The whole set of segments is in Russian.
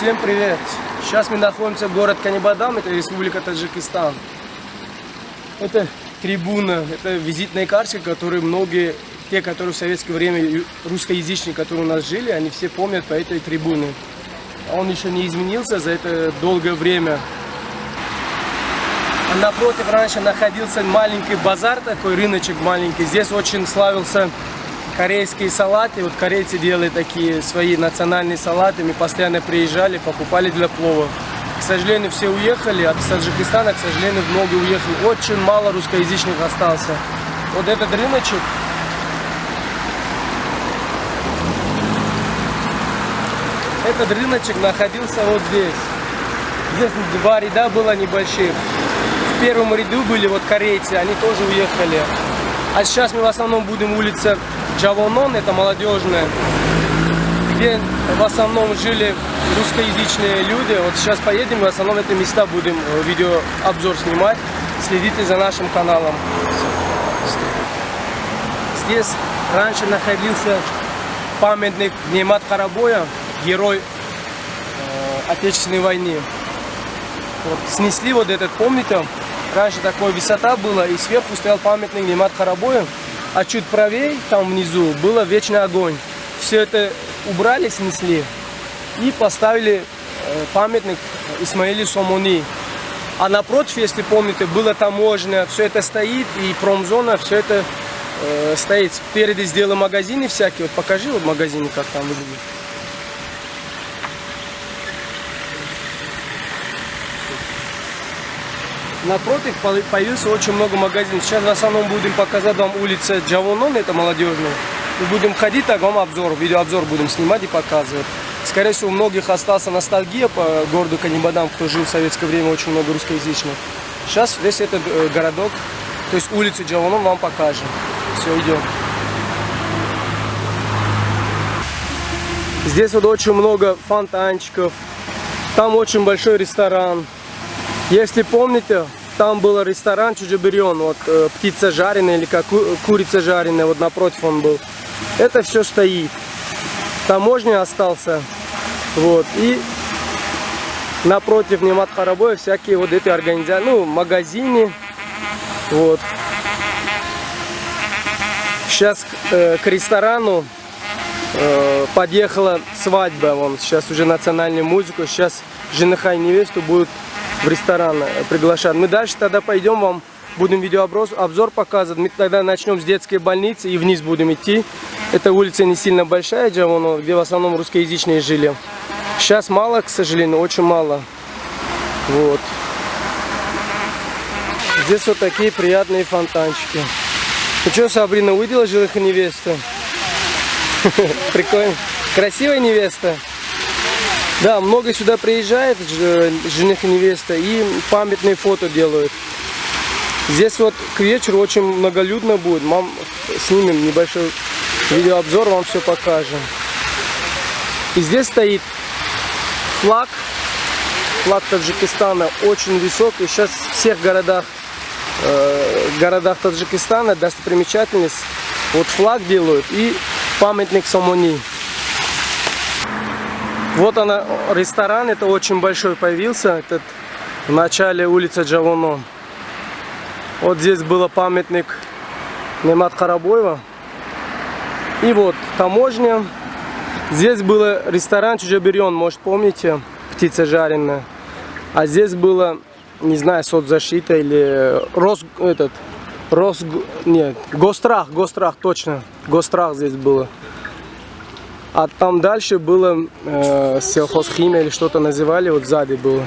Всем привет! Сейчас мы находимся в городе Канибадам, это Республика Таджикистан. Это трибуна, это визитная карточка, которую многие, те, которые в советское время русскоязычные, которые у нас жили, они все помнят по этой трибуне. Он еще не изменился за это долгое время. А напротив раньше находился маленький базар, такой рыночек маленький. Здесь очень славился корейские салаты. Вот корейцы делают такие свои национальные салаты. Мы постоянно приезжали, покупали для плова. К сожалению, все уехали. От Таджикистана, к сожалению, много уехали. Очень мало русскоязычных остался. Вот этот рыночек. Этот рыночек находился вот здесь. Здесь два ряда было небольших. В первом ряду были вот корейцы, они тоже уехали. А сейчас мы в основном будем улица Джавонон, это молодежная, где в основном жили русскоязычные люди. Вот сейчас поедем, в основном эти места будем видеообзор снимать. Следите за нашим каналом. Здесь раньше находился памятник Немат Карабоя, герой Отечественной войны. Вот, снесли вот этот, помните? Раньше такая высота была, и сверху стоял памятник Немат Карабоя, а чуть правее, там внизу, был вечный огонь. Все это убрали, снесли и поставили памятник Исмаилу Сомони. А напротив, если помните, была таможня, все это стоит, и промзона, все это стоит. Спереди сделали магазины всякие. Вот покажи вот магазины, как там выглядит. Напротив появился очень много магазинов. Сейчас в основном будем показать вам улица Джавонон, это молодежная. Мы будем ходить, так вам обзор, видеообзор будем снимать и показывать. Скорее всего, у многих остался ностальгия по городу Канибадам, кто жил в советское время, очень много русскоязычных. Сейчас весь этот городок, то есть улицу Джавонон вам покажем. Все, идем. Здесь вот очень много фонтанчиков. Там очень большой ресторан. Если помните, там был ресторан Чуджабирён, вот птица жареная или как курица жареная, вот напротив он был. Это все стоит. Таможня остался. Вот. И напротив Немат Карабоя всякие вот эти организации, ну, магазины. Вот. Сейчас к ресторану подъехала свадьба. Вон, сейчас уже национальную музыку. Сейчас жениха и невесту будут в ресторан приглашать. Мы дальше тогда пойдем, вам будем видеообзор показывать. Мы тогда начнем с детской больницы и вниз будем идти. Эта улица не сильно большая, Джавонон, где в основном русскоязычные жили. Сейчас мало, к сожалению, очень мало. Вот. Здесь вот такие приятные фонтанчики. Ну что, Сабрина, увидела жених и невесту? Прикольно. Красивая невеста. Да, много сюда приезжает жених и невеста и памятные фото делают. Здесь вот к вечеру очень многолюдно будет. Мам, снимем небольшой видеообзор, вам все покажем. И здесь стоит флаг Таджикистана, очень высокий. Сейчас в всех городах Таджикистана достопримечательность. Вот флаг делают и памятник Сомони. Вот она, ресторан, это очень большой появился, этот, в начале улицы Джавонон. Вот здесь был памятник Немат Карабоева. И вот таможня. Здесь был ресторан Чуджабирён, может помните, птица жареная. А здесь было, не знаю, соцзащита или Гострах, точно, Гострах здесь было. А там дальше было сельхозхимия или что-то называли, вот сзади было.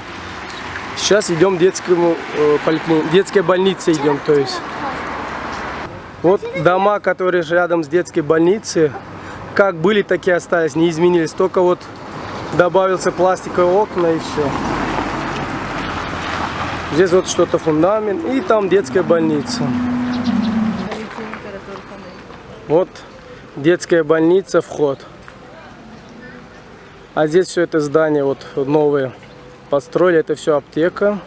Сейчас идем в детской больнице идем, то есть. Вот дома, которые рядом с детской больницей, как были, так и остались, не изменились. Только вот добавился пластиковые окна и все. Здесь вот что-то фундамент и там детская больница. Вот детская больница, вход. А здесь все это здание вот новое построили, это все аптека.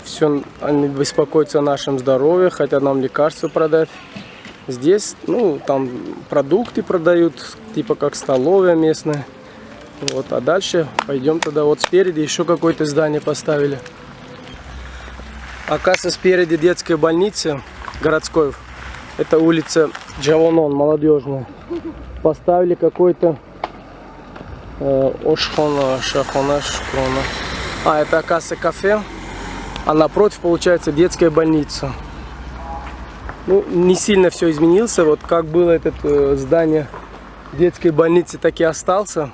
Все, они беспокоятся о нашем здоровье, хотят нам лекарства продать. Здесь, ну, там продукты продают, типа как столовая местная. Вот, а дальше пойдем туда. Вот спереди еще какое-то здание поставили. Оказывается, спереди детская больница городской. Это улица Джавонон, молодежная. Поставили какой-то Ошхона, Шахона, Шхона. А, это, оказывается, кафе. А напротив, получается, детская больница. Ну, не сильно все изменилось. Вот как было это здание детской больницы, так и остался.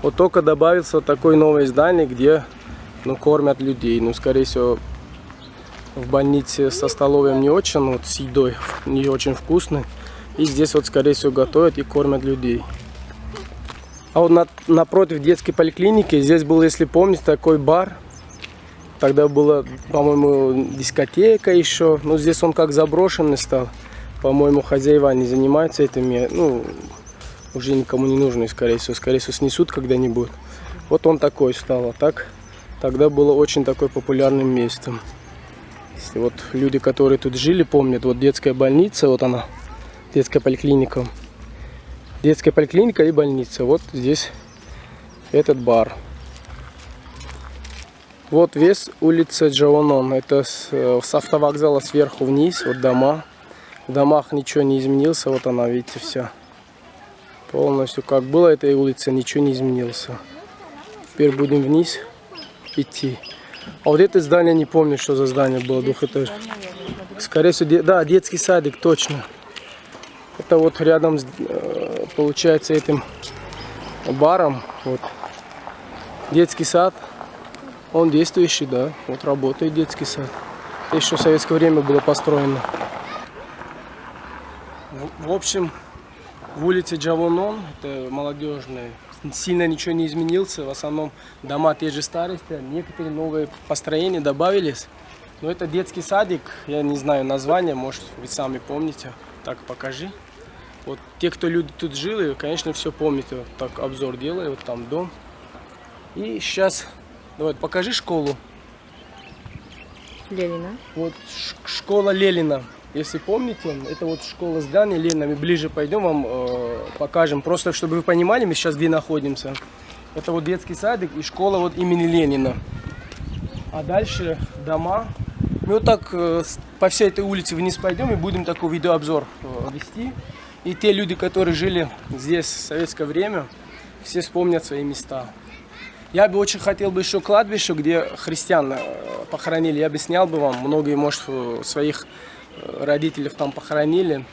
Вот только добавился вот такое новое здание, где, ну, кормят людей. Ну, скорее всего, в больнице со столовым не очень, вот с едой не очень вкусной. И здесь вот, скорее всего, готовят и кормят людей. А вот напротив детской поликлиники, здесь был, если помните, такой бар. Тогда была, по-моему, дискотека еще. Но здесь он как заброшенный стал. По-моему, хозяева не занимаются этим. Ну, уже никому не нужно, скорее всего, снесут когда-нибудь. Вот он такой стал. А так, тогда было очень такой популярным местом. Если вот люди, которые тут жили, помнят, вот детская больница, вот она, детская поликлиника. Детская поликлиника и больница. Вот здесь этот бар. Вот весь улица Джавонон. Это с автовокзала сверху вниз, вот дома. В домах ничего не изменилось. Вот она, видите, вся. Полностью как было этой улице, ничего не изменилось. Теперь будем вниз идти. А вот это здание, не помню, что за здание было, двухэтажное. Скорее всего, да, детский садик, точно. Это вот рядом, получается, этим баром. Вот. Детский сад. Он действующий, да. Вот работает детский сад. Это еще в советское время было построено. В общем, в улице Джавонон, это молодежная, сильно ничего не изменился. В основном дома те же старые, некоторые новые построения добавились. Но это детский садик, я не знаю название, может вы сами помните. Так, покажи. Вот те, кто люди тут жили, конечно, все помните. Вот так обзор делаю, вот там дом. И сейчас, давай, покажи школу. Ленина. Вот школа Ленина. Если помните, это вот школа здания Ленина. Мы ближе пойдем, вам покажем. Просто, чтобы вы понимали, мы сейчас где находимся. Это вот детский садик и школа вот имени Ленина. А дальше дома. Мы вот так по всей этой улице вниз пойдем и будем такой видеообзор вести. И те люди, которые жили здесь в советское время, все вспомнят свои места. Я бы очень хотел бы еще кладбище, где христиан похоронили. Я бы снял бы вам. Многие, может, своих родителей там похоронили.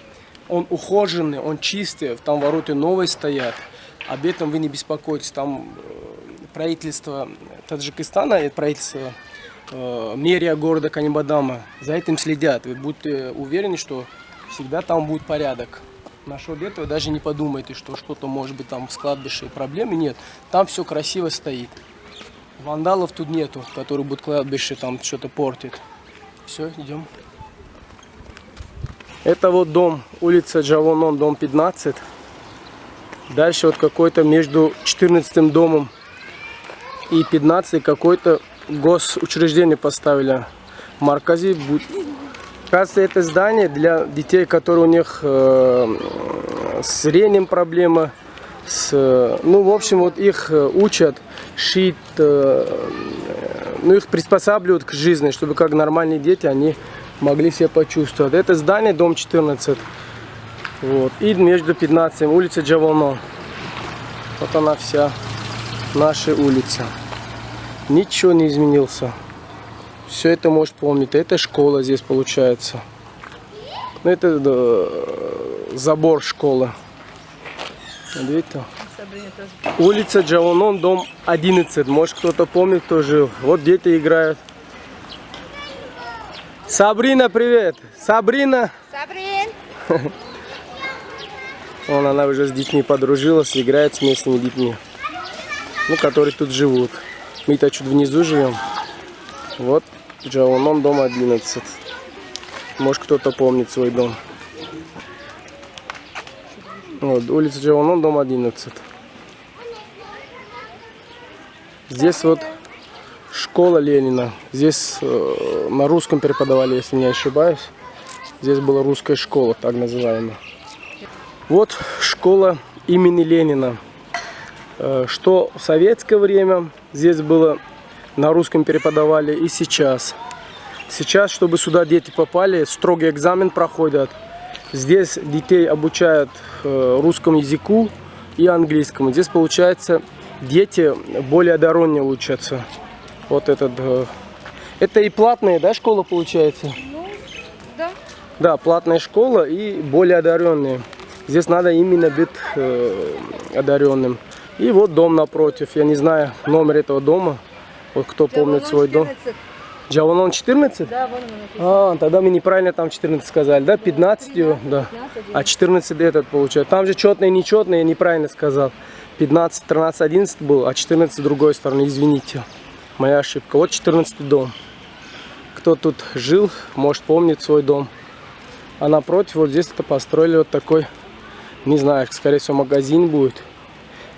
Он ухоженный, он чистый, там ворота новые стоят. Об этом вы не беспокойтесь. Там правительство Таджикистана и правительство мэрия города Канибадама за этим следят. Вы будете уверены, что всегда там будет порядок. Насчет этого даже не подумайте, что что-то может быть там с кладбищем проблемы. Нет, там все красиво стоит. Вандалов тут нету, которые будут кладбище там что-то портить. Все, идем. Это вот дом, улица Джавонон, дом 15. Дальше вот какой-то между 14 домом и 15 какое-то госучреждение поставили. Маркази. Кажется, это здание для детей, которые у них с зрением проблема. Ну, в общем, вот их учат шить, ну, их приспосабливают к жизни, чтобы как нормальные дети они могли себя почувствовать. Это здание, дом 14. Вот. И между 15, улица Джавонон. Вот она вся, наша улица. Ничего не изменился. Все это можешь помнить. Это школа здесь получается. Ну, это забор школы. Видите? Улица Джавонон, дом 11. Может, кто-то помнит, кто жил. Вот дети играют. Сабрина, привет! Сабрина! Сабрин! Вон она уже с детьми подружилась, играет с местными детьми. Ну, которые тут живут. Мы-то чуть внизу живем. Вот Джавонон, дом 11. Может, кто-то помнит свой дом. Вот, улица Джавонон, дом 11. Здесь вот школа Ленина. Здесь на русском преподавали, если не ошибаюсь. Здесь была русская школа, так называемая. Вот школа имени Ленина. что в советское время здесь было, на русском преподавали, и сейчас. Сейчас, чтобы сюда дети попали, строгий экзамен проходят. Здесь детей обучают русскому языку и английскому. Здесь, получается, дети более одаренные учатся. Вот этот. Это и платная, да, школа получается? Ну, да. Да, платная школа и более одаренные. Здесь надо именно быть одаренным. И вот дом напротив. Я не знаю номер этого дома. Вот кто помнит свой дом. Джаванон 14? Да, вон он написан. Тогда мы неправильно там 14 сказали, да? 15, да. А 14 этот получается. Там же четный и нечетный, я неправильно сказал. 15, 13, 11 был, а 14 с другой стороны, извините. Моя ошибка. Вот 14 дом. Кто тут жил, может помнит свой дом. А напротив, вот здесь это построили вот такой, не знаю, скорее всего магазин будет.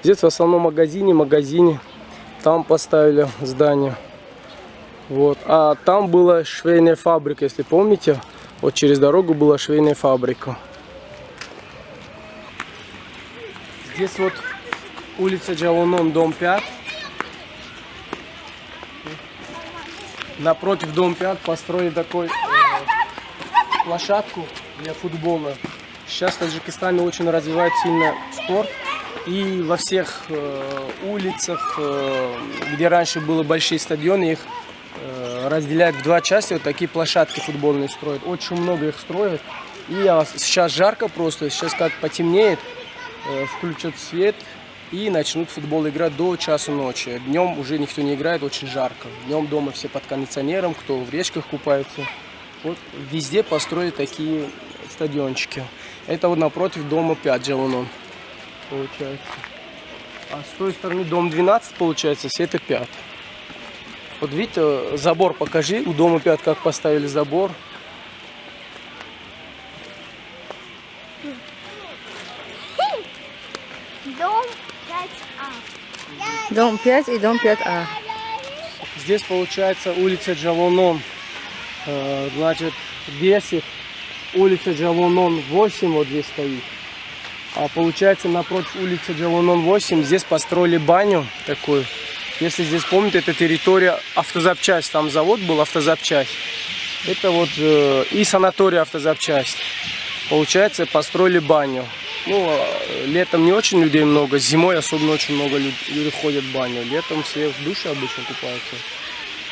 Здесь в основном магазине. Там поставили здание. Вот. А там была швейная фабрика, если помните. Вот через дорогу была швейная фабрика. Здесь вот улица Джаванон, дом 5. Напротив дом 5 построили такой площадку для футбола. Сейчас в Таджикистане очень развивает сильно спорт. И во всех улицах, где раньше были большие стадионы, их разделяют в два части, вот такие площадки футбольные строят. Очень много их строят. И сейчас жарко просто, сейчас как потемнеет, включат свет и начнут футбол играть до часу ночи. Днем уже никто не играет, очень жарко. Днем дома все под кондиционером, кто в речках купается. Вот везде построили такие стадиончики. Это вот напротив дома 5 Джаванон получается. А с той стороны дом 12 получается, все это 5. Вот видите, забор покажи, у дома 5 как поставили забор. Дом 5А. Дом 5 и дом 5А. Здесь получается улица Джаванон, значит 10, улица Джаванон 8 вот здесь стоит. А получается напротив улицы Джаванон 8 здесь построили баню такую. Если здесь помните, это территория автозапчасть, там завод был автозапчасть. Это вот и санаторий автозапчасть. Получается, построили баню. Ну, летом не очень людей много, зимой особенно очень много людей ходят в баню. Летом все в душе обычно купаются.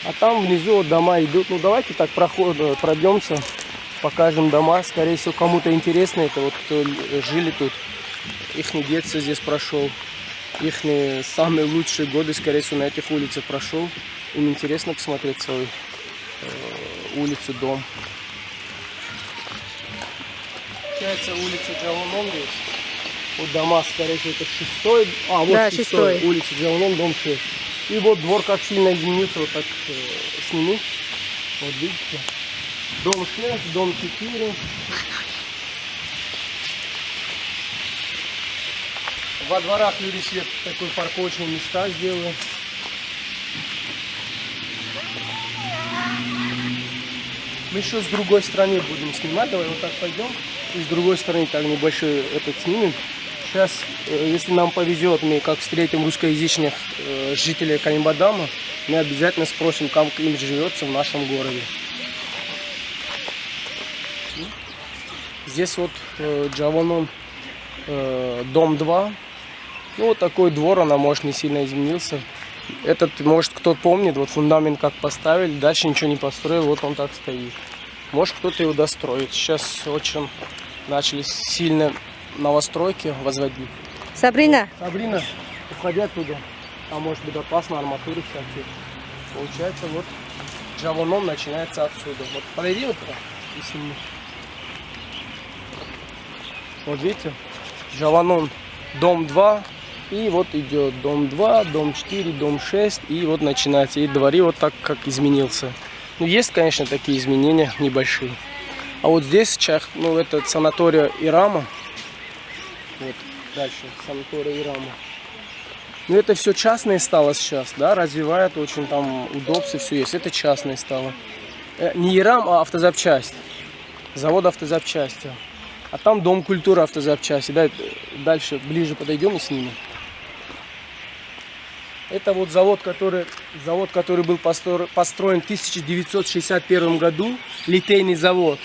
А там внизу вот дома идут. Ну, давайте так пройдемся, покажем дома. Скорее всего, кому-то интересно это, вот кто жили тут. Их детство здесь прошел. Их самые лучшие годы, скорее всего, на этих улицах прошел. Им интересно посмотреть свою улицу, дом. Получается, улица Джаванон здесь. Вот дома, скорее всего, это 6-й. А, вот да, 6-й. Улица Джаванон, дом 6. И вот двор как сильно изменился, вот так сниму. Вот видите. Дом 6, дом 4. Во дворах люди себе такой парковочные места сделали. Мы еще с другой стороны будем снимать. Давай вот так пойдем. И с другой стороны так небольшой этот снимем. Сейчас, если нам повезет, мы как встретим русскоязычных жителей Калимбадама, мы обязательно спросим, как им живется в нашем городе. Здесь вот Джаванон, дом 2. Ну, вот такой двор, она, может, не сильно изменился. Этот, может, кто помнит, вот фундамент как поставили, дальше ничего не построил, вот он так стоит. Может, кто-то его достроит. Сейчас очень начали сильно новостройки возводить. Сабрина. Сабрина, уходи оттуда. Там может быть опасно, арматуры всякие. Получается, вот Джаванон начинается отсюда. Вот подойди вот туда и сними. Вот видите, Джаванон, дом 2. И вот идет дом 2, дом 4, дом 6. И вот начинается. И двори вот так как изменился. Ну, есть, конечно, такие изменения небольшие. А вот здесь, ну, это санатория Ирама. Вот дальше санатория Ирама. Ну, это все частное стало сейчас, да, развивает очень там удобства, все есть. Это частное стало. Не Ирам, а автозапчасть. Завод автозапчасти. А там дом культуры автозапчасти. Да, дальше, ближе подойдем и снимем. Это вот завод, который был построен в 1961 году, литейный завод.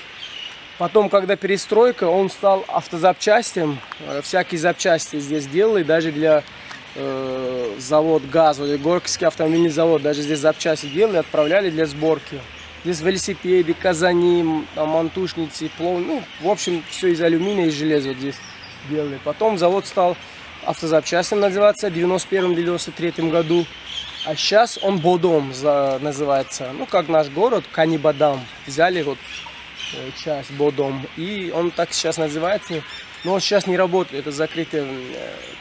Потом, когда перестройка, он стал автозапчастям, всякие запчасти здесь делали, даже для завод ГАЗ, Горьковский автомобильный завод, даже здесь запчасти делали, отправляли для сборки. Здесь велосипеды, казани, мантушницы, плов, ну, в общем, все из алюминия и железа вот здесь делали. Потом завод стал автозапчастям называться в 91-93 году. А сейчас он Бодом называется. Ну, как наш город, Канибадам. Взяли вот часть Бодом. И он так сейчас называется. Но он сейчас не работает. Это закрытая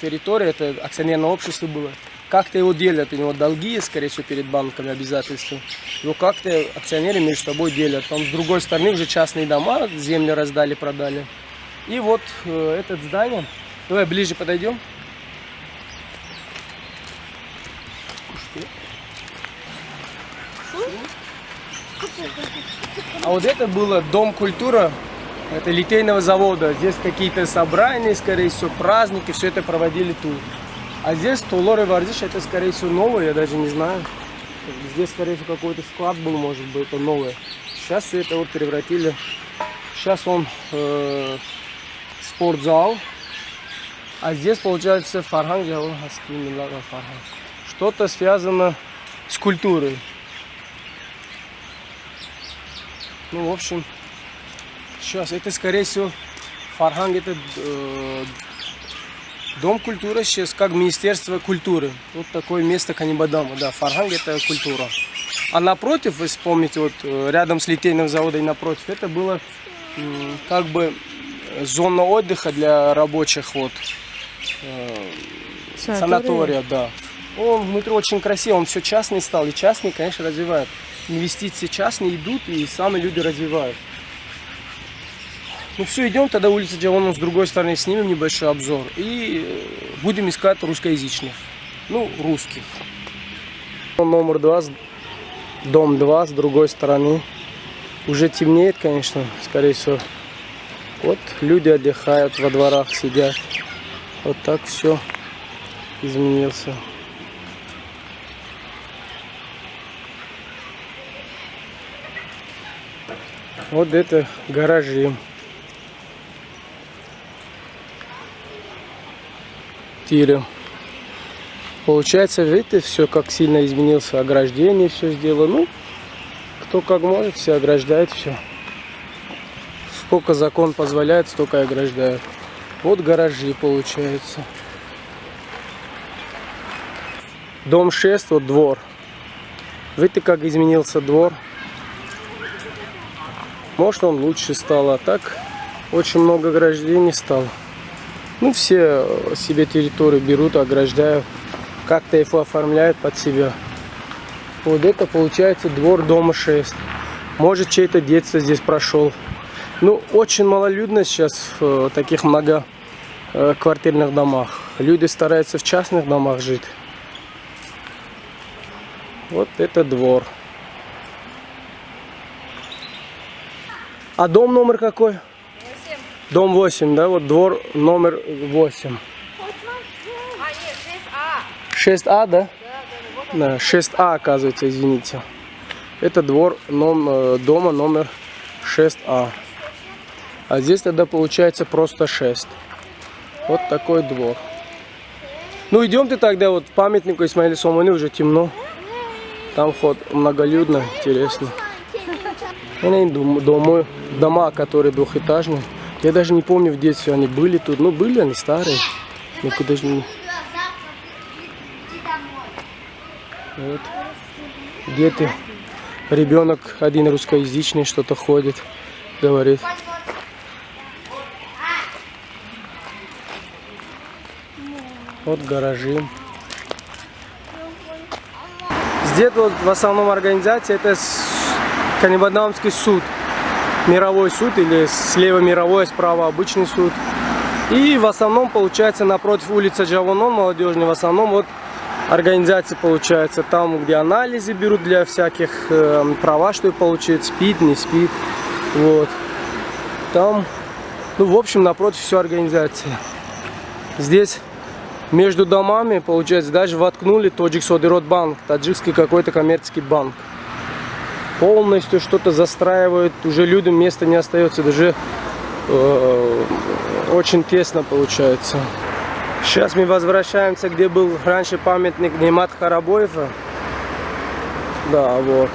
территория, это акционерное общество было. Как-то его делят, у него долги, скорее всего, перед банками обязательства. Его как-то акционеры между собой делят. Там с другой стороны уже частные дома, землю раздали, продали. И вот это здание. Давай ближе подойдем. А вот это было Дом культуры, это литейного завода. Здесь какие-то собрания, скорее всего, праздники, все это проводили тут. А здесь Толор и Вардиш, это скорее всего новое, я даже не знаю. Здесь скорее всего какой-то склад был, может быть, это новое. Сейчас все это вот превратили. Сейчас он спортзал. А здесь получается Фархан. Что-то связано с культурой. Ну, в общем, сейчас это скорее всего Фархан, это Дом культуры сейчас как Министерство культуры. Вот такое место Канибадама. Да, Фархан это культура. А напротив, вы вспомните, вот рядом с литейным заводом напротив, это было как бы зона отдыха для рабочих, вот санатория, да. Он внутри очень красивый, он все частный стал, и частные, конечно, развивают. Инвестиции частные идут, и сами люди развивают. Ну все, идем тогда улица Джавонон с другой стороны, снимем небольшой обзор. И будем искать русскоязычных, ну, русских. Номер 2, дом 2 с другой стороны. Уже темнеет, конечно, скорее всего. Вот люди отдыхают, во дворах сидят. Вот так все изменился. Вот это гаражи. Тире. Получается, видите, все как сильно изменился, ограждение все сделано. Ну, кто как может, все ограждает все. Сколько закон позволяет, столько и ограждают. Вот гаражи получается. Дом 6, вот двор. Видите, как изменился двор. Может, он лучше стал, а так очень много ограждений стало. Ну, все себе территорию берут, ограждают, как-то их оформляют под себя. Вот это получается двор дома 6. Может, чей-то детство здесь прошел. Ну, очень малолюдно сейчас в таких многоквартирных домах. Люди стараются в частных домах жить. Вот это двор. А дом номер какой? 8. Дом 8, да? Вот двор номер 8. А, нет, 6А. 6А, да? Да, 6А, оказывается, извините. Это двор дома номер 6А. А здесь тогда получается просто 6. Вот такой двор. Ну, идемте тогда вот к памятнику Исмаиля Сомони, уже темно. Там вход многолюдно, интересно. Дома, которые двухэтажные. Я даже не помню, в детстве они были тут. Ну, были они старые. Никуда же не... Вот. Где-то ребенок один русскоязычный что-то ходит, говорит. Вот гаражи. Здесь вот в основном организация это Канибадамский суд. Мировой суд, или слева мировой, справа обычный суд. И в основном получается напротив улицы Джавонон молодежный, в основном вот организации получается там, где анализы берут для всяких права, что получить, спит, не спит. Вот. Там, ну в общем, напротив все организация. Здесь Между домами, получается, даже воткнули Тоджик Содиротбанк, таджикский какой-то коммерческий банк. Полностью что-то застраивают, уже людям места не остается, даже очень тесно получается. Сейчас мы возвращаемся, где был раньше памятник Немат Карабоева. Да, вот.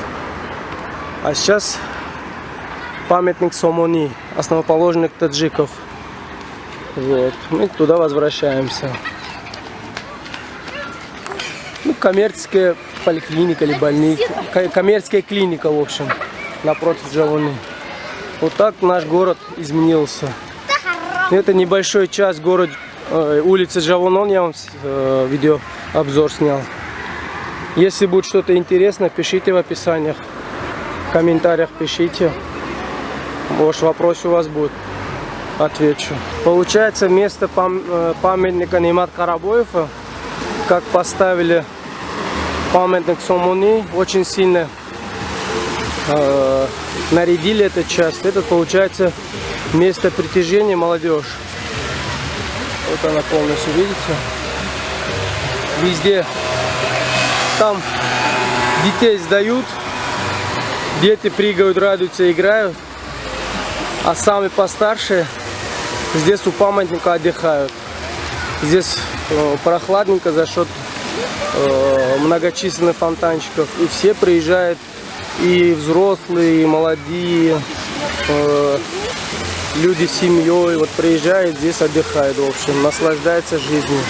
А сейчас памятник Сомони, основоположник таджиков. Вот. Мы туда возвращаемся. Ну, коммерческая поликлиника или больница. Коммерческая клиника, в общем, напротив Джавоны. Вот так наш город изменился. Это небольшой час город, улица Джавонон, я вам видеообзор снял. Если будет что-то интересное, пишите в описаниях, в комментариях пишите. Может, вопрос у вас будет, отвечу. Получается, вместо памятника Немат Карабоева, как поставили памятник Сомони, очень сильно нарядили эту часть. Это получается место притяжения молодежь. Вот она полностью, видите? Везде. Там детей сдают, дети прыгают, радуются, играют, а самые постарше здесь у памятника отдыхают. Здесь прохладненько за счет многочисленных фонтанчиков, и все приезжают, и взрослые, и молодые, люди с семьей, вот приезжают здесь, отдыхают, в общем, наслаждаются жизнью.